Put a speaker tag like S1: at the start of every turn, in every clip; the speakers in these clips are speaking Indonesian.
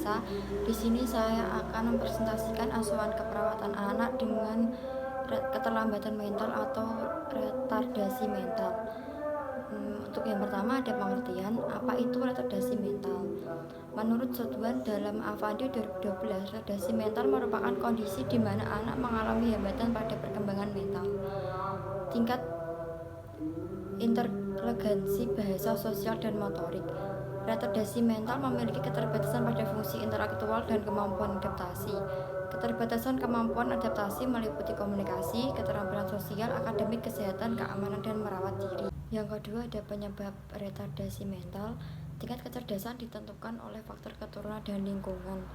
S1: Vanessa. Di sini saya akan mempresentasikan asuhan keperawatan anak dengan keterlambatan mental atau retardasi mental. Untuk yang pertama ada pengertian, apa itu retardasi mental? Menurut Satuan dalam Avandi 2012, retardasi mental merupakan kondisi di mana anak mengalami hambatan pada perkembangan mental. Tingkat inteligensi bahasa sosial dan motorik. Retardasi mental memiliki keterbatasan pada fungsi intelektual dan kemampuan adaptasi. Keterbatasan kemampuan adaptasi meliputi komunikasi, keterampilan sosial, akademik, kesehatan, keamanan, dan merawat diri. Yang kedua ada penyebab retardasi mental. Tingkat kecerdasan ditentukan oleh faktor keturunan dan lingkungan.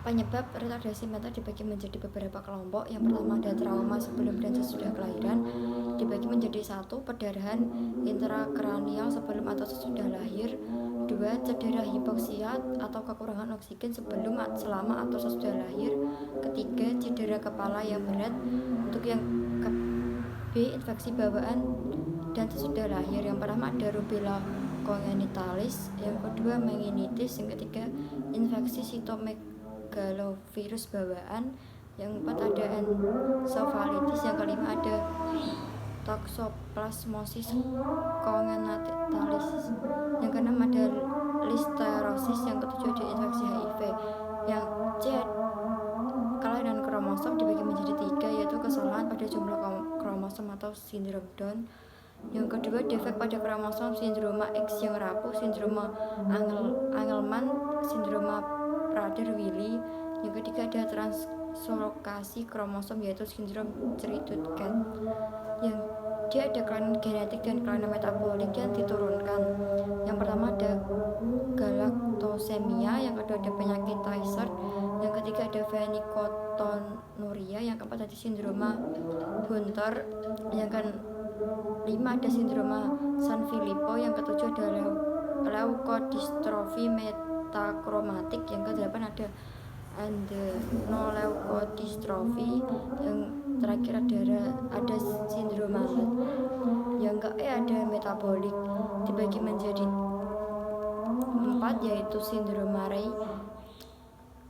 S1: Penyebab retardasi mental dibagi menjadi beberapa kelompok. Yang pertama ada trauma sebelum dan sesudah kelahiran, dibagi menjadi 1. Perdarahan intrakranial sebelum atau sesudah lahir, 2. Cedera hipoksia atau kekurangan oksigen sebelum, selama, atau sesudah lahir, ketiga. Cedera kepala yang berat. Untuk yang B, infeksi bawaan dan sesudah lahir. Yang pertama ada rubella congenitalis, yang kedua meningitis, yang ketiga infeksi sitomegalovirus bawaan, yang keempat ada encefalitis, yang kelima ada toxoplasmosis congenitalis, yang keenam ada listerosis, yang ketujuh ada infeksi HIV. Yang C, kelainan kromosom dibagi menjadi 3, yaitu kesalahan pada jumlah kromosom atau sindrom Down. Yang kedua defek pada kromosom, sindroma X yang rapuh, sindroma Angelman, sindroma Prader-Willi. Yang ketiga ada translokasi kromosom, yaitu sindrom Cri-du-Chat. Yang D ada kelainan genetik dan kelainan metabolik yang diturunkan. Yang pertama ada galaktosemia, yang kedua ada penyakit Tay Sachs, yang ketiga ada phenylketonuria, yang keempat ada sindroma Hunter, yang kelima ada sindroma Sanfilippo, yang ketujuh ada leukodystrofi metakromatik, yang kedelapan ada adrenoleukodystrofi, yang terakhir ada sindroma HELT. Yang ke-E ada metabolik, dibagi menjadi 4, yaitu sindroma Rey.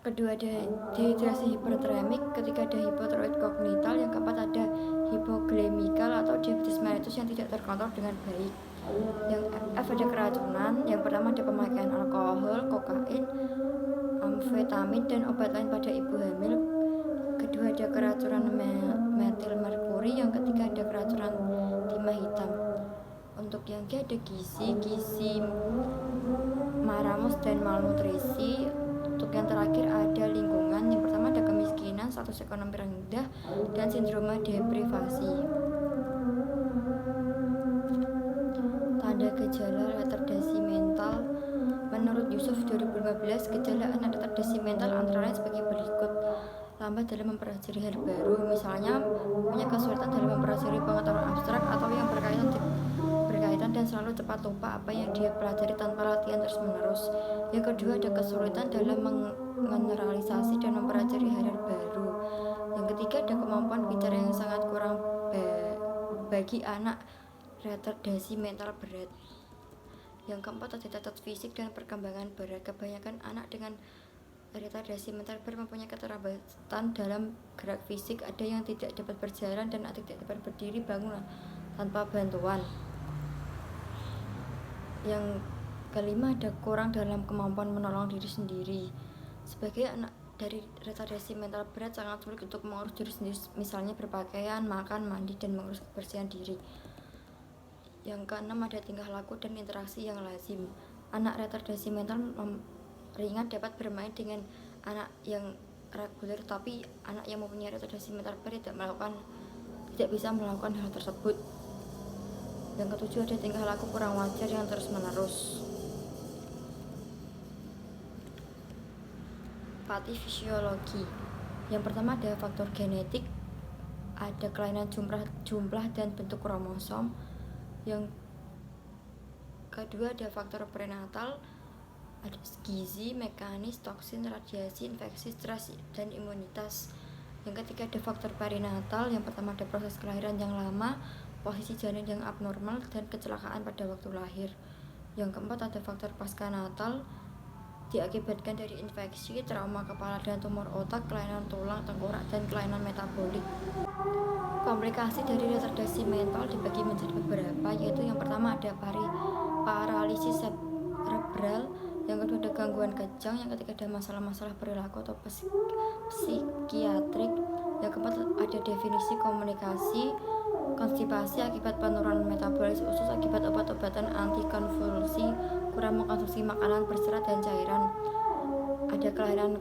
S1: Kedua ada dehidrasi hipertermik, ketiga ada hipotiroid kongenital, yang keempat ada hipoglikemikal atau diabetes mellitus yang tidak terkontrol dengan baik. Yang F ada keracunan, yang pertama ada pemakaian alkohol, kokain, amfetamin, dan obat lain pada ibu hamil. Kedua ada keracunan metil merkuri, yang ketiga ada keracunan timah hitam. Untuk yang G ada gizi maramus dan malnutrisi. Untuk yang terakhir ada lingkungan, yang pertama ada kemiskinan, status ekonomi rendah, dan sindroma deprivasi. Tanda gejala retardasi mental. Menurut Yusuf 2015, gejala anak retardasi mental antara lain sebagai berikut: lambat dalam mempelajari hal baru, misalnya punya kesulitan dalam mempelajari pengetahuan abstrak atau yang berkaitan dan selalu cepat lupa apa yang dia pelajari tanpa latihan terus-menerus. Yang kedua ada kesulitan dalam mengeneralisasi dan mempelajari hal baru. Yang ketiga ada kemampuan bicara yang sangat kurang bagi anak retardasi mental berat. Yang keempat ada cacat fisik dan perkembangan berat. Kebanyakan anak dengan retardasi mental berat mempunyai keterlambatan dalam gerak fisik, ada yang tidak dapat berjalan dan tidak dapat berdiri bangun tanpa bantuan. Yang kelima ada kurang dalam kemampuan menolong diri sendiri. Sebagai anak dari retardasi mental berat sangat sulit untuk mengurus diri sendiri, misalnya berpakaian, makan, mandi, dan mengurus kebersihan diri. Yang keenam ada tingkah laku dan interaksi yang lazim. Anak retardasi mental ringan dapat bermain dengan anak yang reguler, tapi anak yang mempunyai retardasi mental berat tidak bisa melakukan hal tersebut. Yang ketujuh ada tingkah laku kurang wajar yang terus-menerus. Patofisiologi. Yang pertama ada faktor genetik, ada kelainan jumlah dan bentuk kromosom. Yang kedua ada faktor prenatal, ada gizi, mekanis, toksin, radiasi, infeksi, stres, dan imunitas. Yang ketiga ada faktor perinatal, yang pertama ada proses kelahiran yang lama, posisi janin yang abnormal, dan kecelakaan pada waktu lahir. Yang keempat ada faktor pasca natal, diakibatkan dari infeksi, trauma kepala dan tumor otak, kelainan tulang, tengkorak, dan kelainan metabolik. Komplikasi dari retardasi mental dibagi menjadi beberapa, yaitu yang pertama ada paralisis cerebral, yang kedua ada gangguan kejang, yang ketiga ada masalah-masalah perilaku atau psikiatrik, yang keempat ada definisi komunikasi, konstipasi akibat penurunan metabolis usus akibat obat-obatan antikonvulsi, kurang mengkonsumsi makanan berserat dan cairan, ada kelainan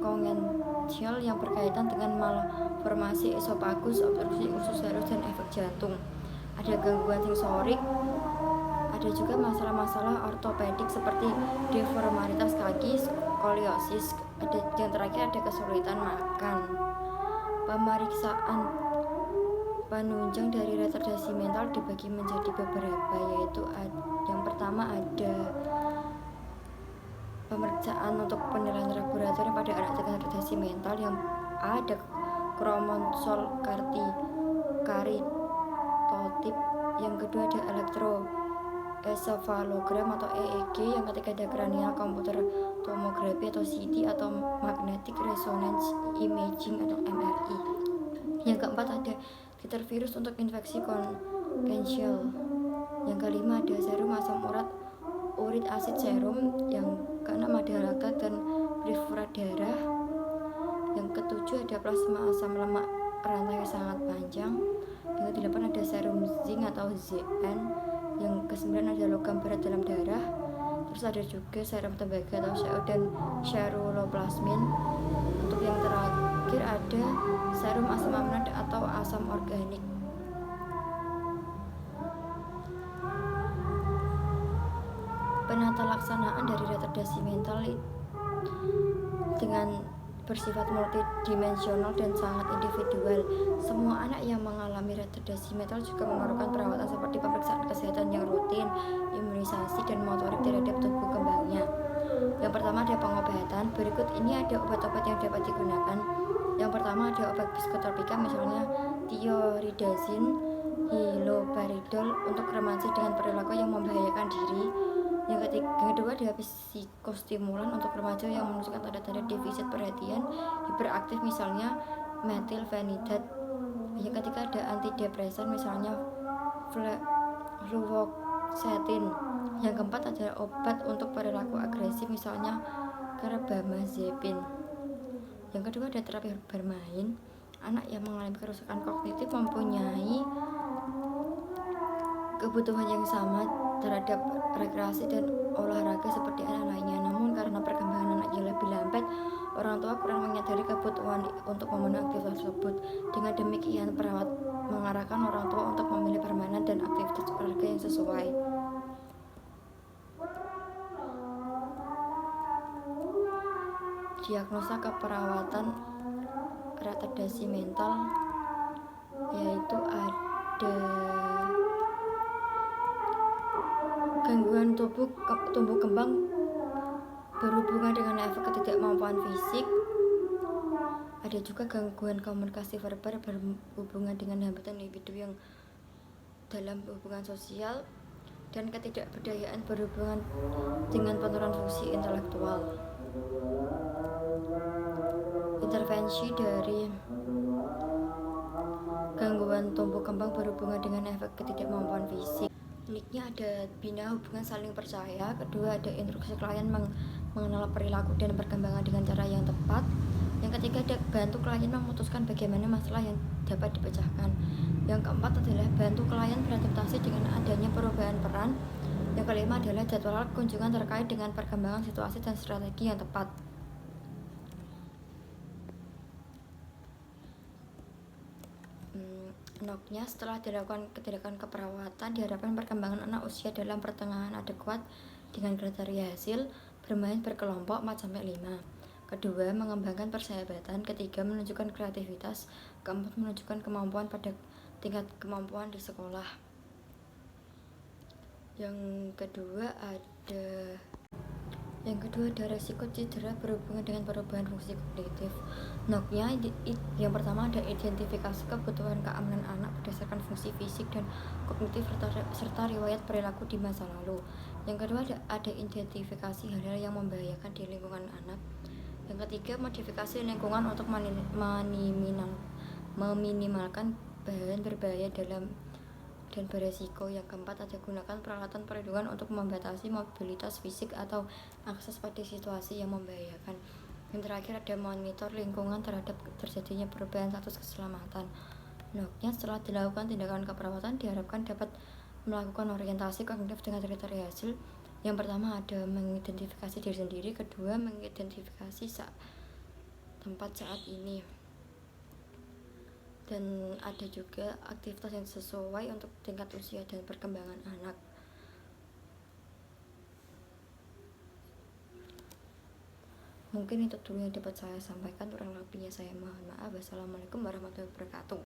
S1: kongensial yang berkaitan dengan malformasi esofagus, obstruksi usus serus, dan efek jantung, ada gangguan sensorik, ada juga masalah-masalah ortopedik seperti deformitas kaki, skoliosis, ada yang terakhir ada kesulitan makan. Pemeriksaan penunjang dari retardasi mental dibagi menjadi beberapa, yaitu yang pertama ada pemeriksaan untuk penilaian laboratorium pada anak dengan retardasi mental, yang ada kromosom karitotip, yang kedua ada elektroencephalogram atau EEG, yang ketiga ada cranial computer tomography atau CT atau magnetic resonance imaging atau MRI, yang keempat ada titer virus untuk infeksi kongensial, yang kelima ada serum asam urat uric acid serum, yang keenam ada lakat dan perifera darah, yang ketujuh ada plasma asam lemak rantai sangat panjang, yang kedelapan ada serum zinc atau Zn, yang kesembilan ada logam berat dalam darah, terus ada juga serum tembaga atau CO dan ceruloplasmin. Untuk yang terakhir ada serum asam amino atau asam organik. Penata laksanaan dari retardasi mental dengan bersifat multidimensional dan sangat individual. Semua anak yang mengalami retardasi mental juga memerlukan perawatan seperti pemeriksaan kesehatan yang rutin, imunisasi, dan motorik terhadap tumbuh kembangnya. Yang pertama ada pengobatan. Berikut ini ada obat-obat yang dapat digunakan. Yang pertama ada obat psikotropika, misalnya thioridazin, hilobaridol untuk remaja dengan perilaku yang membahayakan diri. Yang kedua ada psikostimulan untuk remaja yang menunjukkan tanda-tanda defisit perhatian hiperaktif, misalnya metilfenidat. Yang ketiga ada antidepresan, misalnya fluoxetine. Yang keempat ada obat untuk perilaku agresif, misalnya carbamazepine. Yang kedua ada terapi bermain. Anak yang mengalami kerusakan kognitif mempunyai kebutuhan yang sama terhadap rekreasi dan olahraga seperti anak lainnya. Namun karena perkembangan anak yang lebih lambat, orang tua kurang menyadari kebutuhan untuk memenuhi aktivitas tersebut. Dengan demikian, perawat mengarahkan orang tua untuk memilih permainan dan aktivitas olahraga yang sesuai. Diagnosa keperawatan retardasi mental yaitu ada gangguan tumbuh kembang berhubungan dengan efek ketidakmampuan fisik, ada juga gangguan komunikasi verbal berhubungan dengan hambatan individu yang dalam hubungan sosial, dan ketidakberdayaan berhubungan dengan penurunan fungsi intelektual. Intervensi dari gangguan tumbuh kembang berhubungan dengan efek ketidakmampuan fisik. Uniknya ada bina hubungan saling percaya. Kedua ada instruksi klien mengenal perilaku dan perkembangan dengan cara yang tepat. Yang ketiga ada bantu klien memutuskan bagaimana masalah yang dapat dipecahkan. Yang keempat adalah bantu klien beradaptasi dengan adanya perubahan peran. Yang kelima adalah jadwal kunjungan terkait dengan perkembangan situasi dan strategi yang tepat. Noknya, setelah dilakukan tindakan keperawatan, diharapkan perkembangan anak usia dalam pertengahan adekuat dengan kriteria hasil bermain berkelompok 4-5. Kedua, mengembangkan persahabatan. Ketiga, menunjukkan kreativitas. Keempat, menunjukkan kemampuan pada tingkat kemampuan di sekolah. Yang kedua ada resiko cedera berhubungan dengan perubahan fungsi kognitif. Noknya, yang pertama ada identifikasi kebutuhan keamanan anak berdasarkan fungsi fisik dan kognitif serta riwayat perilaku di masa lalu. Yang kedua ada identifikasi hal-hal yang membahayakan di lingkungan anak. Yang ketiga, modifikasi lingkungan untuk meminimalkan bahan berbahaya dalam dan beresiko. Yang keempat, ada gunakan peralatan perlindungan untuk membatasi mobilitas fisik atau akses pada situasi yang membahayakan. Yang terakhir, ada monitor lingkungan terhadap terjadinya perubahan status keselamatan. Noknya, setelah dilakukan tindakan keperawatan, diharapkan dapat melakukan orientasi kognitif dengan kriteria hasil. Yang pertama ada mengidentifikasi diri sendiri, kedua mengidentifikasi tempat saat ini, dan ada juga aktivitas yang sesuai untuk tingkat usia dan perkembangan anak. Mungkin itu dulu yang dapat saya sampaikan, kurang lebihnya saya mohon maaf. Wassalamualaikum warahmatullahi wabarakatuh.